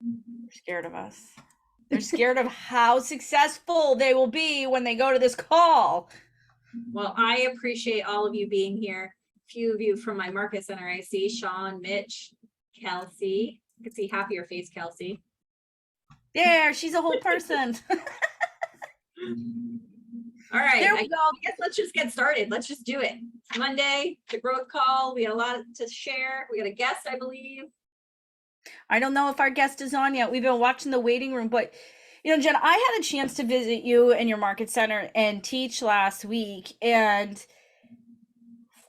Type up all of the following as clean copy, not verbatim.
They're scared of us. They're scared of how successful they will be when they go to this call. Well, I appreciate all of you being here. A few of you from my market center, I see Sean, Mitch, Kelsey. I can see half of your face, Kelsey. There, she's a whole person. All right, There we go. I guess let's just get started. Let's just do it. It's Monday, the growth call. We got a lot to share. We got a guest, I believe. I don't know if our guest is on yet. We've been watching the waiting room, but Jen, I had a chance to visit you and your market center and teach last week. And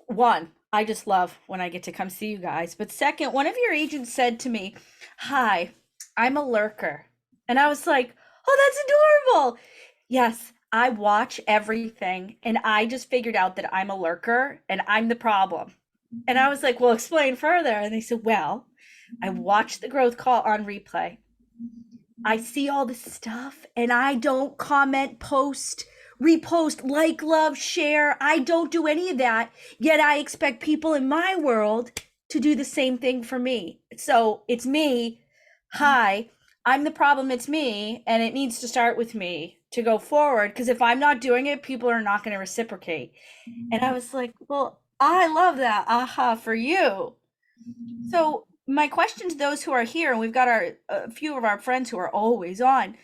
one, I just love when I get to come see you guys. But second, one of your agents said to me, "Hi, I'm a lurker." And I was like, "Oh, that's adorable." Yes, I watch everything. And I just figured out that I'm a lurker and I'm the problem. And I was like, "Well, explain further." And they said, "Well, I watch the growth call on replay. I see all this stuff and I don't comment, post, repost, like, love, share. I don't do any of that. Yet I expect people in my world to do the same thing for me. So it's me. Hi, I'm the problem. It's me. And it needs to start with me to go forward. Because if I'm not doing it, people are not going to reciprocate." And I was like, "Well, I love that. Aha for you." So my question to those who are here, and we've got a few of our friends who are always on.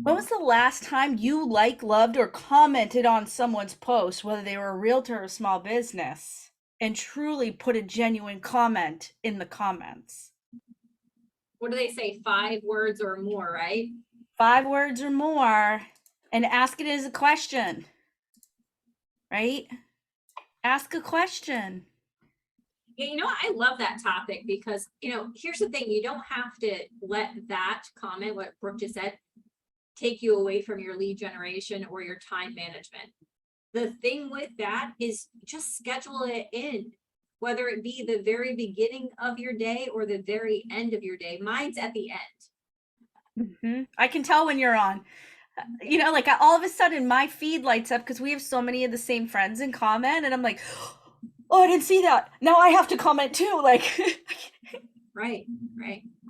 When was the last time you like, loved, or commented on someone's post, whether they were a realtor or a small business, and truly put a genuine comment in the comments? What do they say? 5 words or more, right? 5 words or more, and ask it as a question, right? Ask a question. Yeah, I love that topic because, here's the thing. You don't have to let that comment, what Brooke just said, take you away from your lead generation or your time management. The thing with that is just schedule it in, whether it be the very beginning of your day or the very end of your day. Mine's at the end. I can tell when you're on. Like all of a sudden my feed lights up because we have so many of the same friends in common, and I'm like, "Oh, I didn't see that. Now I have to comment too." Like, right.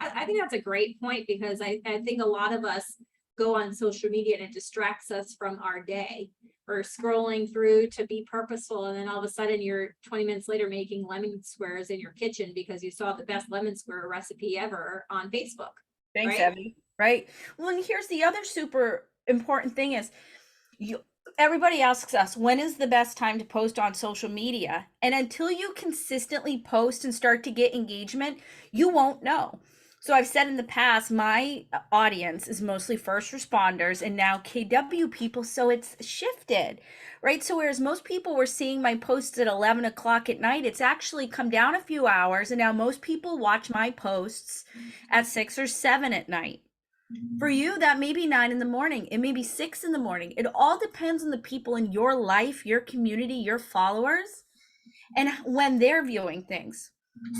I think that's a great point because I think a lot of us go on social media and it distracts us from our day. Or scrolling through to be purposeful, and then all of a sudden you're 20 minutes later making lemon squares in your kitchen because you saw the best lemon square recipe ever on Facebook. thanks, Right? Evie. Right. Well, and here's the other super important thing is you everybody asks us, when is the best time to post on social media? And until you consistently post and start to get engagement, you won't know. So I've said in the past, my audience is mostly first responders and now KW people. So it's shifted, right? So whereas most people were seeing my posts at 11 o'clock at night, it's actually come down a few hours. And now most people watch my posts at 6 or 7 at night. For you, that may be 9 in the morning. It may be 6 in the morning. It all depends on the people in your life, your community, your followers, and when they're viewing things.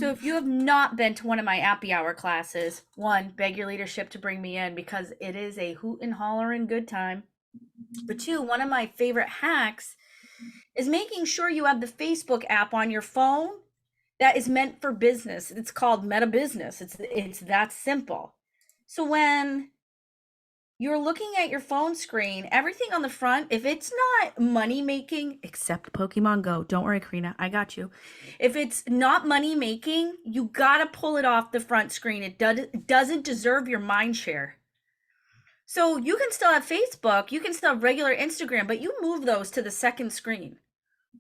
So if you have not been to one of my happy hour classes, one, beg your leadership to bring me in because it is a hoot and holler and good time. But two, one of my favorite hacks is making sure you have the Facebook app on your phone that is meant for business. It's called Meta Business. It's that simple. So when you're looking at your phone screen, everything on the front, if it's not money making, except Pokemon Go, don't worry, Karina, I got you. If it's not money making, you gotta pull it off the front screen. It doesn't deserve your mind share. So you can still have Facebook, you can still have regular Instagram, but you move those to the second screen.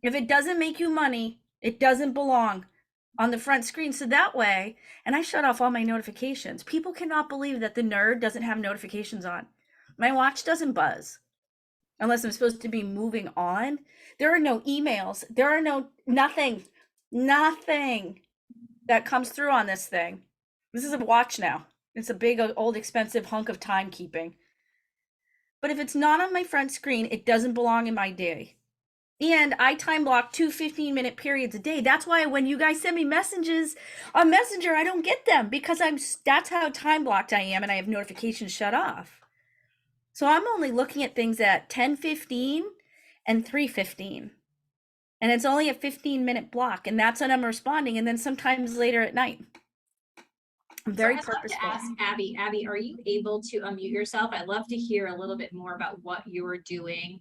If it doesn't make you money, it doesn't belong on the front screen. So that way, and I shut off all my notifications. People cannot believe that the nerd doesn't have notifications on. My watch doesn't buzz unless I'm supposed to be moving on. There are no emails. There are nothing that comes through on this thing. This is a watch now. It's a big, old, expensive hunk of timekeeping. But if it's not on my front screen, it doesn't belong in my day. And I time block 2 15-minute periods a day. That's why when you guys send me messages on Messenger, I don't get them because that's how time blocked I am, and I have notifications shut off. So I'm only looking at things at 10:15 and 3:15. And it's only a 15-minute block, and that's when I'm responding, and then sometimes later at night. I'm So very I'd love to purposeful. ask Abby. Abby, are you able to unmute yourself? I'd love to hear a little bit more about what you're doing.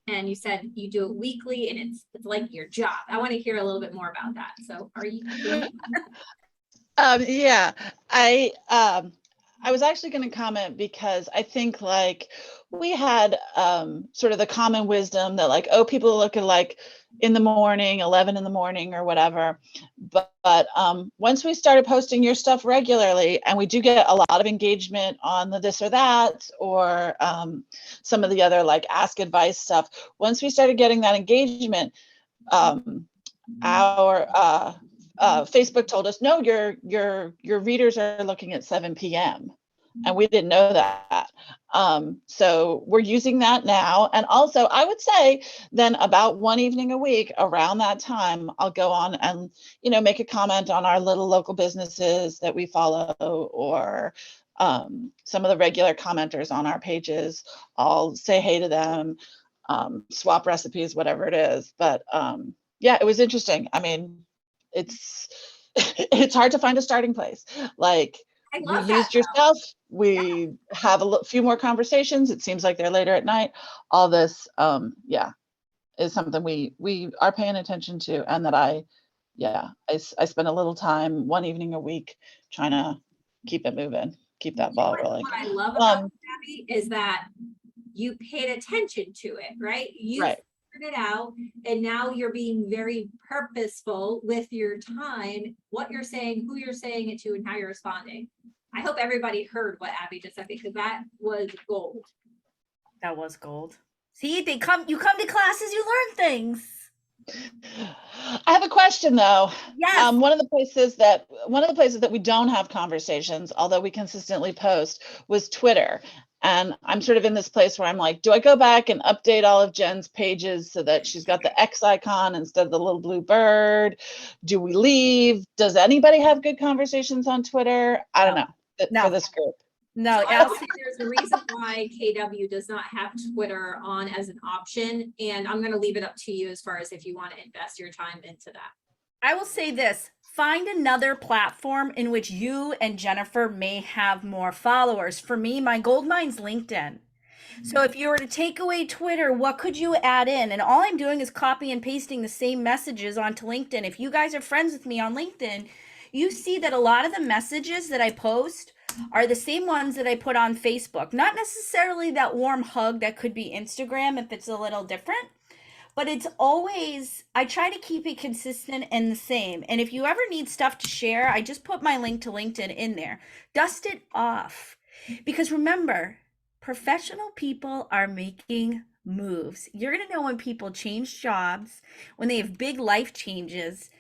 And you said you do it weekly and it's like your job. I want to hear a little bit more about that. So are you? Yeah, I was actually going to comment because I think like we had sort of the common wisdom that like, oh, people look at like in the morning, 11 in the morning or whatever. But once we started posting your stuff regularly, and we do get a lot of engagement on the this or that, or some of the other like ask advice stuff. Once we started getting that engagement, our Facebook told us, no, your readers are looking at 7 p.m. and we didn't know that. So we're using that now. And also, I would say then about one evening a week around that time, I'll go on and make a comment on our little local businesses that we follow, or some of the regular commenters on our pages. I'll say hey to them, swap recipes, whatever it is. But yeah, it was interesting. I mean, it's it's hard to find a starting place. Like, I we love that. used your stuff. We have a few more conversations. It seems like they're later at night. All this, yeah, is something we are paying attention to, and that I spend a little time one evening a week trying to keep it moving, keep that ball rolling. What I love about Abby is that you paid attention to it, right? You Right. figured it out, and now you're being very purposeful with your time, what you're saying, who you're saying it to, and how you're responding. I hope everybody heard what Abby just said, because that was gold. That was gold. See, you come to classes, you learn things. I have a question though. Yes. One of the places that we don't have conversations, although we consistently post, was Twitter. And I'm sort of in this place where I'm like, do I go back and update all of Jen's pages so that she's got the X icon instead of the little blue bird? Do we leave? Does anybody have good conversations on Twitter? I don't know. For this group. No, So I would say there's a reason why KW does not have Twitter on as an option, and I'm going to leave it up to you as far as if you want to invest your time into that. I will say this. Find another platform in which you and Jennifer may have more followers. For me, my gold mine's LinkedIn. So if you were to take away Twitter, what could you add in? And all I'm doing is copy and pasting the same messages onto LinkedIn. If you guys are friends with me on LinkedIn, you see that a lot of the messages that I post are the same ones that I put on Facebook. Not necessarily that warm hug that could be Instagram if it's a little different, but it's always, I try to keep it consistent and the same. And if you ever need stuff to share, I just put my link to LinkedIn in there. Dust it off. Because remember, professional people are making moves. You're going to know when people change jobs, when they have big life changes.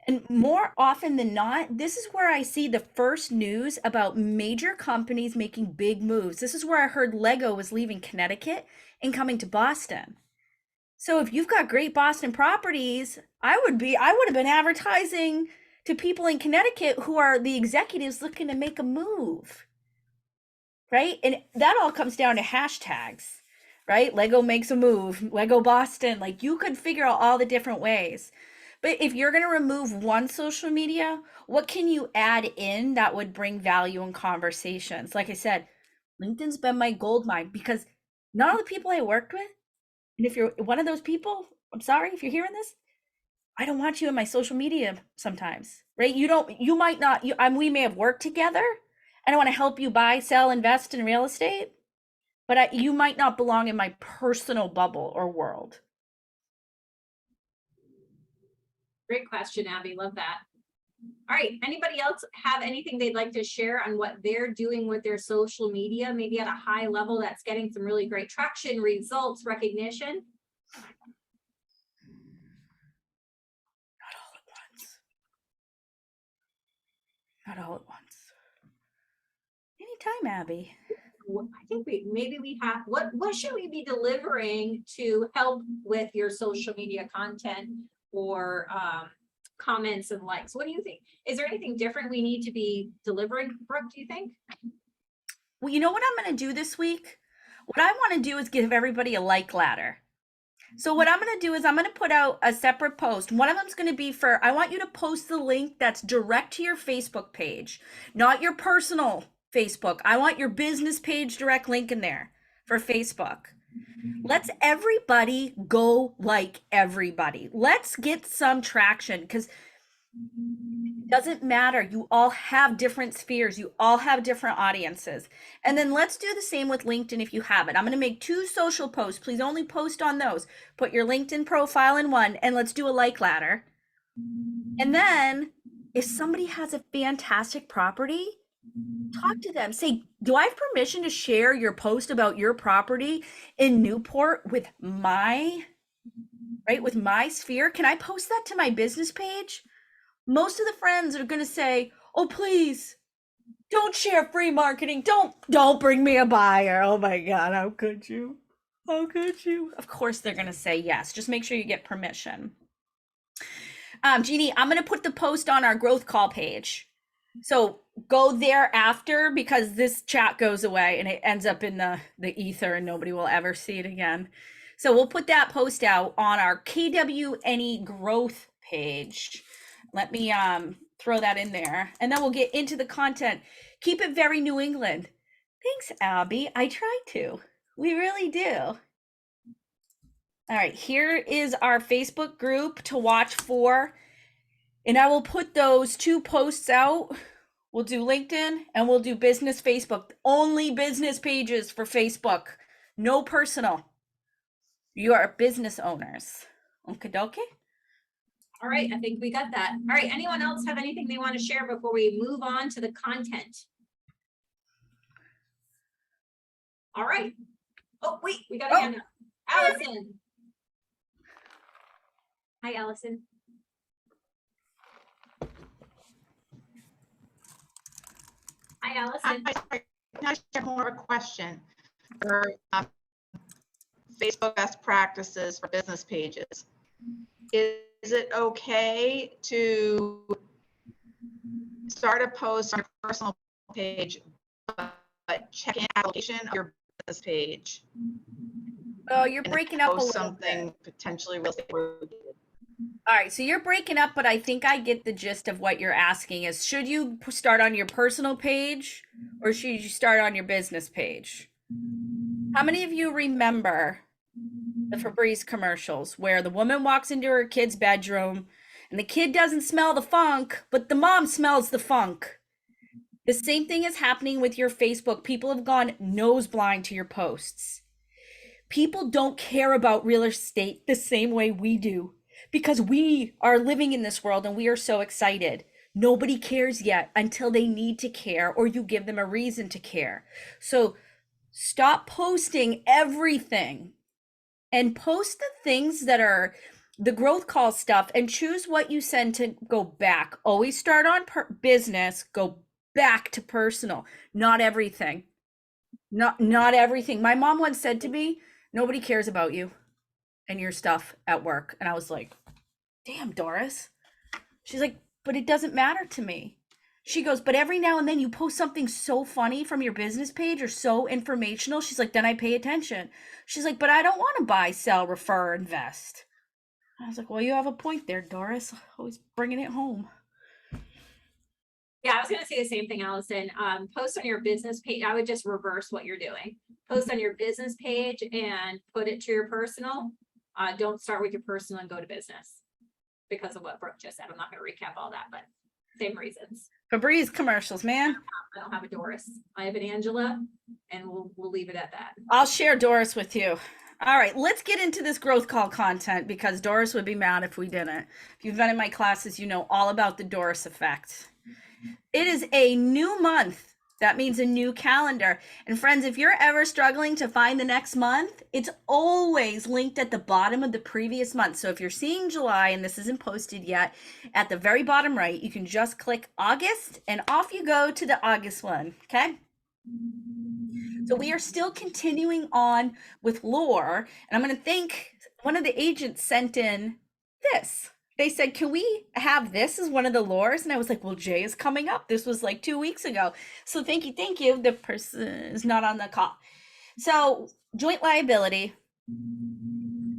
And more often than not, this is where I see the first news about major companies making big moves. This is where I heard Lego was leaving Connecticut and coming to Boston. So if you've got great Boston properties, I would have been advertising to people in Connecticut who are the executives looking to make a move. Right? And that all comes down to hashtags, right? Lego makes a move, Lego Boston. Like, you could figure out all the different ways. But if you're going to remove one social media, what can you add in that would bring value in conversations? Like I said, LinkedIn's been my gold mine, because not all the people I worked with, and if you're one of those people, I'm sorry if you're hearing this, I don't want you in my social media sometimes, right? You might not, we may have worked together, and I want to help you buy, sell, invest in real estate, but you might not belong in my personal bubble or world. Great question, Abby. Love that. All right. Anybody else have anything they'd like to share on what they're doing with their social media, maybe at a high level that's getting some really great traction, results, recognition? Not all at once. Anytime, Abby. I think we have, what should we be delivering to help with your social media content, or comments and likes? What do you think? Is there anything different we need to be delivering, Brooke, do you think? Well, you know what I'm going to do this week? What I want to do is give everybody a like ladder. So what I'm going to do is I'm going to put out a separate post. One of them's going to be for, I want you to post the link that's direct to your Facebook page, not your personal Facebook. I want your business page direct link in there for Facebook. Let's everybody go like everybody. Let's get some traction, because it doesn't matter. You all have different spheres. You all have different audiences. And then let's do the same with LinkedIn if you have it. I'm going to make 2 social posts. Please only post on those. Put your LinkedIn profile in one, and let's do a like ladder. And then if somebody has a fantastic property, talk to them. Say, do I have permission to share your post about your property in Newport with my sphere? Can I post that to my business page? Most of the friends are going to say, oh, please don't share free marketing. Don't bring me a buyer. Oh my God. How could you? How could you? Of course they're going to say yes. Just make sure you get permission. Jeannie, I'm going to put the post on our growth call page. So go there after, because this chat goes away and it ends up in the ether and nobody will ever see it again. So we'll put that post out on our KWNE growth page. Let me throw that in there, and then we'll get into the content. Keep it very New England. Thanks, Abby. I try to. We really do. All right, here is our Facebook group to watch for. And I will put those 2 posts out. We'll do LinkedIn and we'll do business Facebook. Only business pages for Facebook. No personal. You are business owners. Okie dokie. All right, I think we got that. All right, anyone else have anything they want to share before we move on to the content? All right. Oh, wait, we got a hand up. Allison. Hi, Allison. Hi, Allison. Can I share more of a question for Facebook best practices for business pages? Is it okay to start a post on a personal page, but check in application of your business page? Oh, you're breaking up a Post little something bit. potentially real estate related. All right, so you're breaking up, but I think I get the gist of what you're asking is, should you start on your personal page or should you start on your business page? How many of you remember the Febreze commercials where the woman walks into her kid's bedroom and the kid doesn't smell the funk, but the mom smells the funk? The same thing is happening with your Facebook. People have gone nose blind to your posts. People don't care about real estate the same way we do, because we are living in this world and we are so excited. Nobody cares yet until they need to care, or you give them a reason to care. So stop posting everything and post the things that are the growth call stuff, and choose what you send to go back. Always start on business, go back to personal. Not everything. Not everything. My mom once said to me, nobody cares about you and your stuff at work. And I was like, damn, Doris. She's like, but it doesn't matter to me. She goes, but every now and then you post something so funny from your business page or so informational. She's like, then I pay attention. She's like, but I don't want to buy, sell, refer, invest. I was like, well, you have a point there, Doris. Always bringing it home. Yeah, I was going to say the same thing, Allison. Post on your business page. I would just reverse what you're doing. Post on your business page and put it to your personal. Don't start with your personal and go to business because of what Brooke just said. I'm not going to recap all that, but same reasons. Febreze commercials, man. I don't have a Doris. I have an Angela, and we'll leave it at that. I'll share Doris with you. All right, let's get into this growth call content, because Doris would be mad if we didn't. If you've been in my classes, you know all about the Doris effect. It is a new month. That means a new calendar. And friends, if you're ever struggling to find the next month, it's always linked at the bottom of the previous month. So if you're seeing July and this isn't posted yet, at the very bottom right, you can just click August and off you go to the August one, okay? So we are still continuing on with lore, and I'm going to thank one of the agents sent in this. They said, can we have this as one of the lores? And I was like, well, Jay is coming up. This was like 2 weeks ago. So thank you. The person is not on the call. So joint liability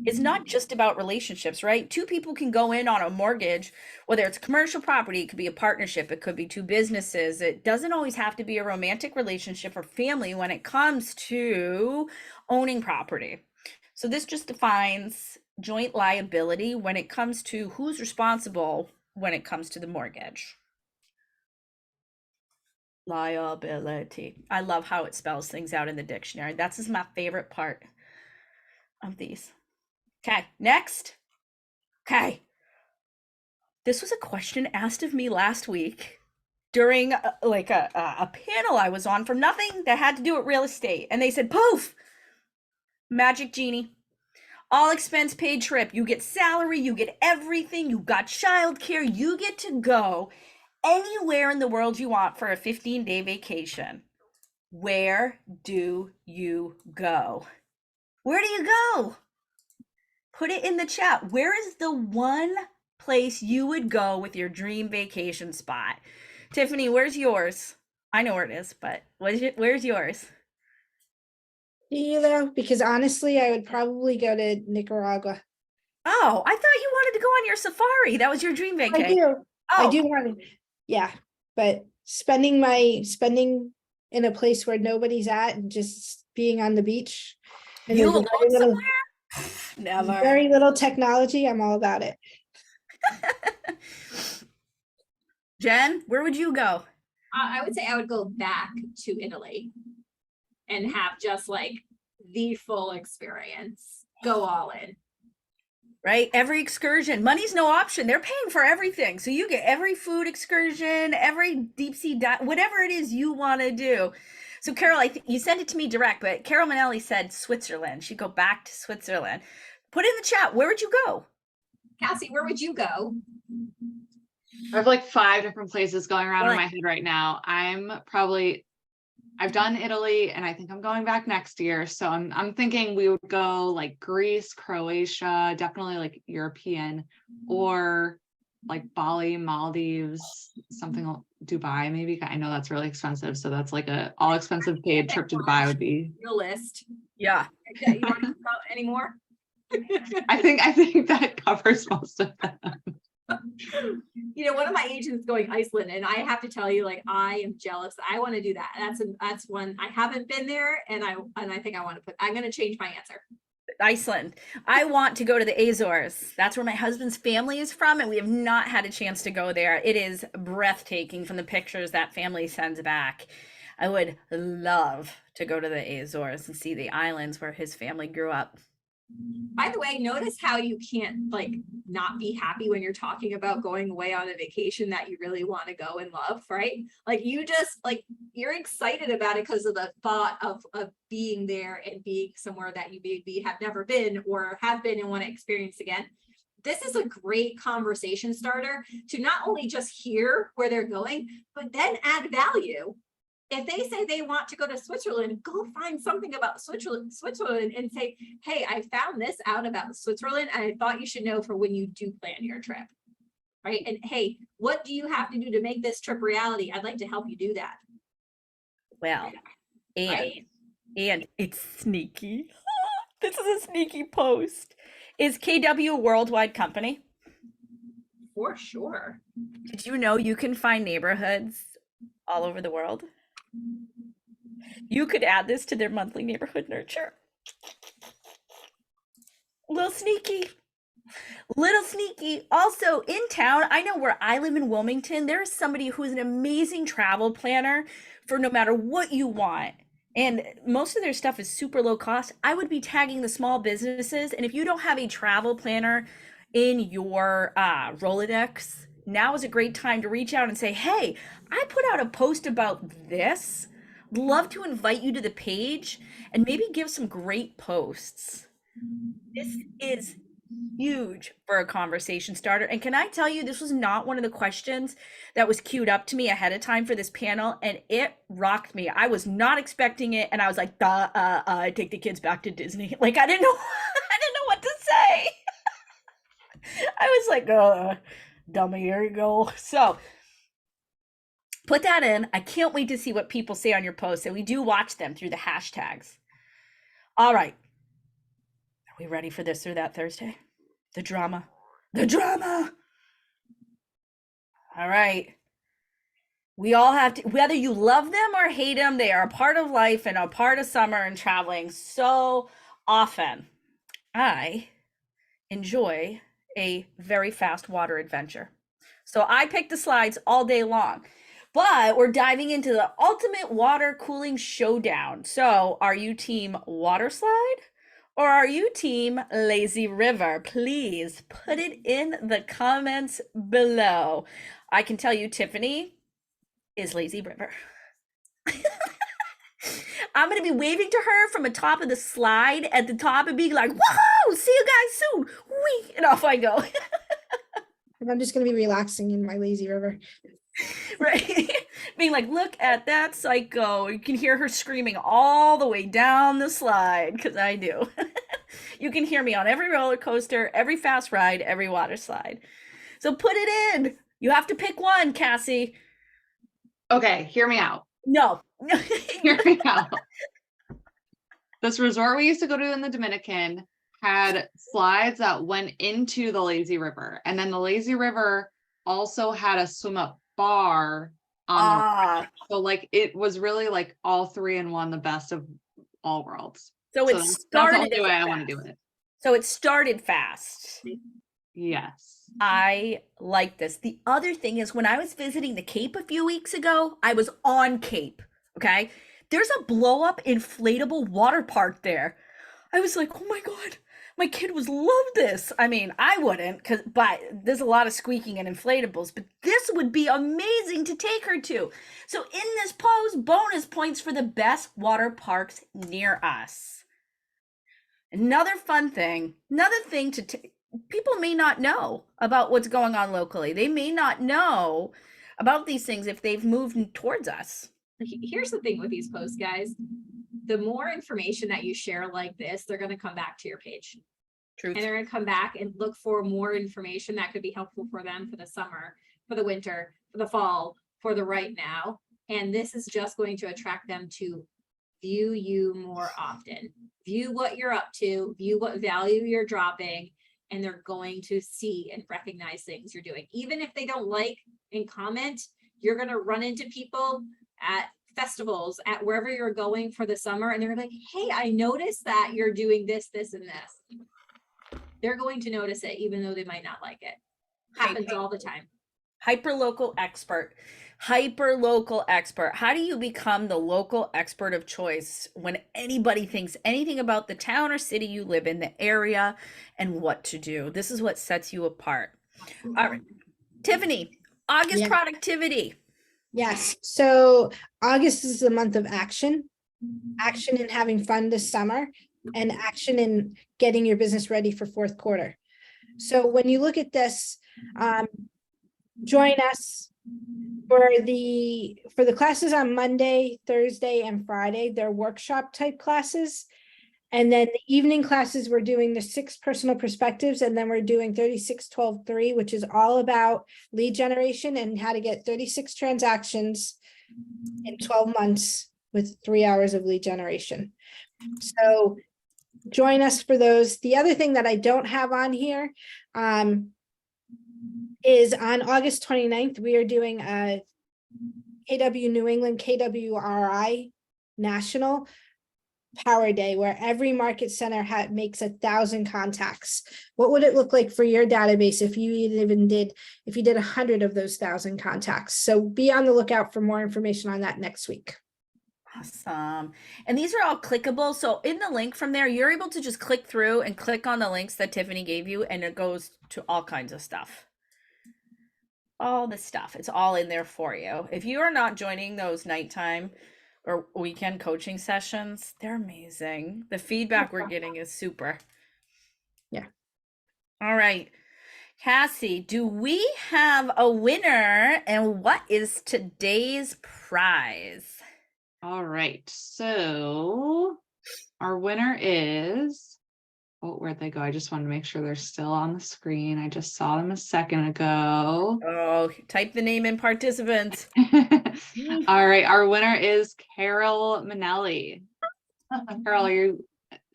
is not just about relationships, right? Two people can go in on a mortgage, whether it's commercial property, it could be a partnership, it could be two businesses. It doesn't always have to be a romantic relationship or family when it comes to owning property. So this just defines joint liability when it comes to who's responsible when it comes to the mortgage. Liability. I love how it spells things out in the dictionary. That's just my favorite part of these. Okay, next. Okay. This was a question asked of me last week during a panel I was on for nothing that had to do with real estate. And they said, poof, magic genie. All expense paid trip. You get salary, you get everything, you got childcare, you get to go anywhere in the world you want for a 15-day vacation. Where do you go? Where do you go? Put it in the chat. Where is the one place you would go with your dream vacation spot? Tiffany, where's yours? I know where it is, but where's yours? Do you though? Because honestly, I would probably go to Nicaragua. Oh, I thought you wanted to go on your safari. That was your dream I vacation. do. I Oh, do want to, yeah, but spending in a place where nobody's at and just being on the beach. And you there's alone very little, somewhere? Never. very little technology. I'm all about it. Jen, where would you go? I would say I would go back to Italy and have just like the full experience. Go all in. Right? Every excursion. Money's no option. They're paying for everything. So you get every food excursion, every deep sea dive, whatever it is you want to do. So Carol, I think you sent it to me direct, but Carol Manelli said Switzerland. She'd go back to Switzerland. Put in the chat. Where would you go? Cassie, where would you go? I have like 5 different places going around in Right. my head right now. I've done Italy and I think I'm going back next year. So I'm thinking we would go like Greece, Croatia, definitely like European, or like Bali, Maldives, Dubai maybe. I know that's really expensive. So that's like a all expensive paid trip to Dubai would be. Your list. Yeah. You want to go anymore? I think that covers most of them. You know, one of my agents going Iceland, and I have to tell you, like, I am jealous. I want to do that. That's one I haven't been there, and I think I want to I'm going to change my answer. Iceland. I want to go to the Azores. That's where my husband's family is from, and we have not had a chance to go there. It is breathtaking from the pictures that family sends back. I would love to go to the Azores and see the islands where his family grew up. By the way, notice how you can't like not be happy when you're talking about going away on a vacation that you really want to go and love, right? Like you just like you're excited about it because of the thought of being there and being somewhere that you maybe have never been or have been and want to experience again. This is a great conversation starter to not only just hear where they're going, but then add value. If they say they want to go to Switzerland, go find something about Switzerland and say, hey, I found this out about Switzerland and I thought you should know for when you do plan your trip, right? And hey, what do you have to do to make this trip reality? I'd like to help you do that. Well, and Right. and it's sneaky. This is a sneaky post. Is KW a worldwide company? For sure. Did you know you can find neighborhoods all over the world? You could add this to their monthly neighborhood nurture. Little sneaky. Little sneaky. Also in town, I know where I live in Wilmington, there is somebody who is an amazing travel planner for no matter what you want. And most of their stuff is super low cost. I would be tagging the small businesses. And if you don't have a travel planner in your Rolodex, now is a great time to reach out and say, hey, I put out a post about this. Love to invite you to the page and maybe give some great posts. This is huge for a conversation starter. And can I tell you, this was not one of the questions that was queued up to me ahead of time for this panel, and it rocked me. I was not expecting it, and I was like, take the kids back to Disney. Like I didn't know, I didn't know what to say. I was like, dummy, here you go. So put that in. I can't wait to see what people say on your posts, and we do watch them through the hashtags. All right. We ready for this or that Thursday? The drama. The drama. All right. We all have to, whether you love them or hate them, they are a part of life and a part of summer and traveling so often. I enjoy a very fast water adventure. So I picked the slides all day long, but we're diving into the ultimate water cooling showdown. So are you team water slide or are you team lazy river? Please put it in the comments below. I can tell you Tiffany is lazy river. I'm going to be waving to her from the top of the slide at the top and being like, woohoo, see you guys soon. Whee! And off I go. And I'm just gonna be relaxing in my lazy river. Right? Being like, look at that psycho. You can hear her screaming all the way down the slide, because I do. You can hear me on every roller coaster, every fast ride, every water slide. So put it in. You have to pick one, Cassie. Okay, hear me out. No. Hear me out. This resort we used to go to in the Dominican had slides that went into the lazy river, and then the lazy river also had a swim up bar on the so like it was really like all three in one, the best of all worlds. So So it that's the started only way I want to fast. do it. So it started fast. Yes. I like this. The other thing is when I was visiting the Cape a few weeks ago, I was on Cape, okay? There's a blow up inflatable water park there. I was like, oh my God, my kid would love this. I mean, I wouldn't, but there's a lot of squeaking and inflatables, but this would be amazing to take her to. So in this post, bonus points for the best water parks near us. Another fun thing, people may not know about what's going on locally. They may not know about these things if they've moved towards us. Here's the thing with these posts, guys. The more information that you share like this, they're going to come back to your page. Truth. And they're going to come back and look for more information that could be helpful for them for the summer, for the winter, for the fall, for the right now. And this is just going to attract them to view you more often. View what you're up to, view what value you're dropping, and they're going to see and recognize things you're doing. Even if they don't like and comment, you're going to run into people at festivals, at wherever you're going for the summer, and they're like, hey, I noticed that you're doing this, this, and this. They're going to notice it, even though they might not like it. Happens all the time. Hyperlocal expert. Hyperlocal expert. How do you become the local expert of choice when anybody thinks anything about the town or city you live in, the area, and what to do? This is what sets you apart. All right. Tiffany, August Yeah. productivity. Yes, so August is the month of action. Action in having fun this summer and action in getting your business ready for fourth quarter. So when you look at this, join us for the classes on Monday, Thursday, and Friday. They're workshop type classes. And then the evening classes, we're doing the 6 personal perspectives, and then we're doing 36-12-3, which is all about lead generation and how to get 36 transactions in 12 months with 3 hours of lead generation. So join us for those. The other thing that I don't have on here is on August 29th, we are doing a KW New England, KWRI National Power Day, where every market center makes 1,000 contacts. What would it look like for your database if you did 100 of those 1,000 contacts? So be on the lookout for more information on that next week. Awesome. And these are all clickable. So in the link from there, you're able to just click through and click on the links that Tiffany gave you, and it goes to all kinds of stuff. All the stuff. It's all in there for you. If you are not joining those nighttime or weekend coaching sessions, they're amazing. The feedback we're getting is super. Yeah. All right. Cassie, do we have a winner, and what is today's prize? All right. So our winner is, oh, where'd they go? I just wanted to make sure they're still on the screen. I just saw them a second ago. Oh, type the name in participants. All right. Our winner is Carol Manelli. Carol, are you,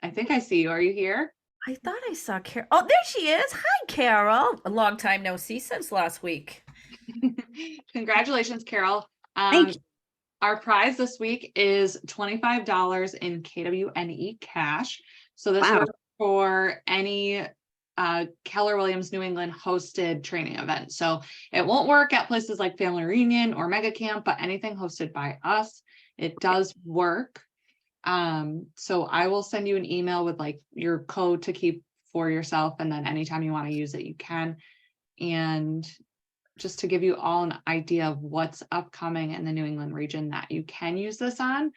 I think I see you. Are you here? I thought I saw Carol. Oh, there she is. Hi, Carol. A long time no see since last week. Congratulations, Carol. Thank you. Our prize this week is $25 in KWNE cash. So this Wow. works for any Keller Williams New England hosted training event. So it won't work at places like Family Reunion or Mega Camp, but anything hosted by us, it does work. So I will send you an email with like your code to keep for yourself, and then anytime you want to use it, you can. And just to give you all an idea of what's upcoming in the New England region that you can use this on,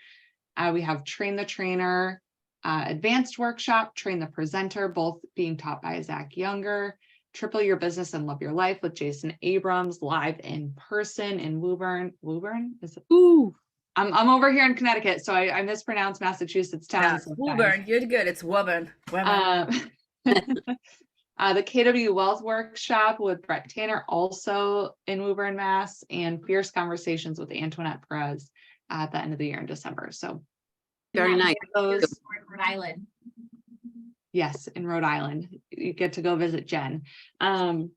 we have Train the Trainer, Advanced Workshop, Train the Presenter, both being taught by Zach Younger, Triple Your Business and Love Your Life with Jason Abrams, live in person in Woburn. Woburn? Is it? Ooh, I'm over here in Connecticut, so I mispronounce Massachusetts Yeah, towns. sometimes. Woburn. You're good. It's Woburn. The KW Wealth Workshop with Brett Tanner, also in Woburn, Mass, and Fierce Conversations with Antoinette Perez at the end of the year in December. So very And nice. those, Rhode Island. yes, in Rhode Island, you get to go visit Jen. So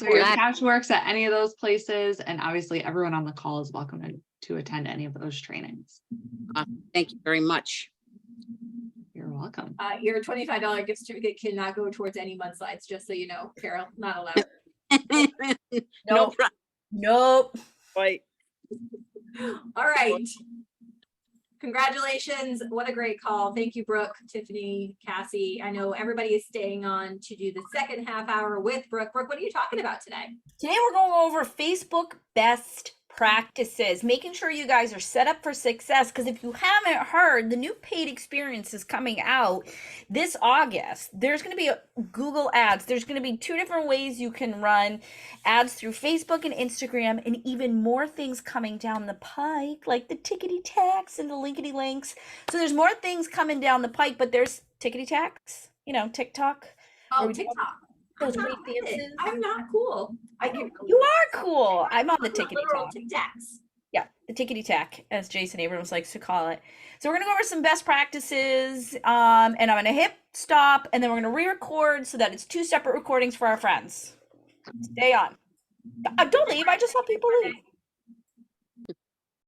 your Glad- cash works at any of those places, and obviously everyone on the call is welcome to attend any of those trainings. Thank you very much. You're welcome. Your $25 gift certificate cannot go towards any mudslides, just so you know, Carol, not allowed. No Nope. problem. Nope. Wait. All right. Congratulations. What a great call. Thank you, Brooke, Tiffany, Cassie. I know everybody is staying on to do the second half hour with Brooke. Brooke, what are you talking about today? Today we're going over Facebook best practices, making sure you guys are set up for success. Because if you haven't heard, the new paid experience is coming out this August. There's going to be Google ads. There's going to be 2 different ways you can run ads through Facebook and Instagram, and even more things coming down the pike, like the tickety tacks and the linkety links. So there's more things coming down the pike, but there's tickety tacks, TikTok. Oh, we- TikTok. Those I'm great not with it. dances. I'm not cool. You are cool. I'm on the tickety literal tack. Tic Tacs. Yeah, the tickety tack, as Jason Abrams likes to call it. So we're gonna go over some best practices, and I'm gonna hit stop, and then we're gonna re-record so that it's 2 separate recordings for our friends. Stay on. Don't leave. I just saw people leave.